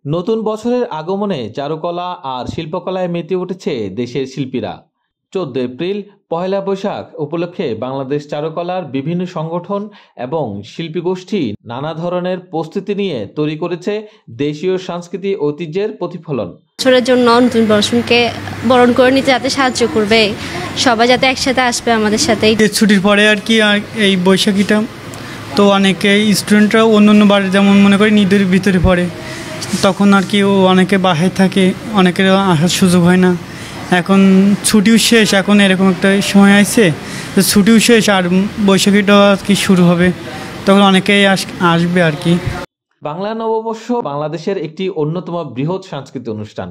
নতুন বছরের আগমনে চারুকলা আর শিল্পকলায় মেতে উঠেছে দেশের শিল্পীরা। ১৪ এপ্রিল পহেলা বৈশাখ উপলক্ষে বাংলাদেশ চারুকলার বিভিন্ন সংগঠন এবং শিল্পী গোষ্ঠী নানা ধরনের প্রস্তুতি নিয়ে তৈরি করেছে দেশীয় সংস্কৃতি ঐতিহ্যের প্রতিফলন। বছরের জন্য নতুন বর্ষকে বরণ করে নিতে যাতে সাহায্য করবে, সবাই যাতে একসাথে আসবে আমাদের সাথে। ছুটির পরে আর কি এই বৈশাখীটা তো অনেকে স্টুডেন্টরা অন্য বার যেমন মনে করি ঈদের ভিতরে পড়ে, তখন আর কি অনেকে বাসায় থাকে, অনেকের আসার সুযোগ হয় না। এখন ছুটিও শেষ, এখন এরকম একটা সময় আসছে তো ছুটিও শেষ আর বৈশাখীটাও আর কি শুরু হবে, তখন অনেকেই আসবে আর কি। বাংলা নববর্ষ বাংলাদেশের একটি অন্যতম বৃহৎ সাংস্কৃতিক অনুষ্ঠান।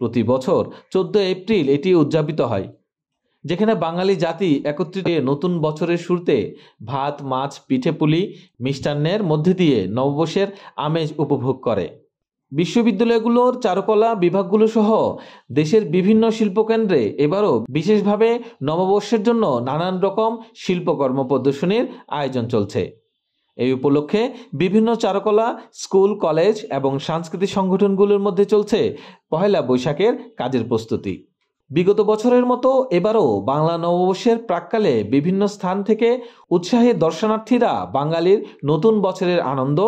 প্রতি বছর ১৪ এপ্রিল এটি উদযাপিত হয়, যেখানে বাঙালি জাতি একত্রিত হয়ে নতুন বছরের শুরুতে ভাত, মাছ, পিঠে-পুলি, মিষ্টান্নের মধ্যে দিয়ে নববর্ষের আমেজ উপভোগ করে। বিশ্ববিদ্যালয়গুলোর চারুকলা বিভাগগুলো সহ দেশের বিভিন্ন শিল্পকেন্দ্রে এবারও বিশেষভাবে নববর্ষের জন্য নানান রকম শিল্পকর্ম প্রদর্শনীর আয়োজন চলছে। এই উপলক্ষে বিভিন্ন চারুকলা স্কুল, কলেজ এবং সাংস্কৃতিক সংগঠনগুলোর মধ্যে চলছে পহেলা বৈশাখের কাজের প্রস্তুতি। বিগত বছরের মতো এবারও বাংলা নববর্ষের প্রাক্কালে বিভিন্ন স্থান থেকে উৎসাহী দর্শনার্থীরা বাঙালির নতুন বছরের আনন্দ,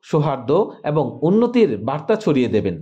সৌহার্দ্য এবং উন্নতির বার্তা ছড়িয়ে দেবেন।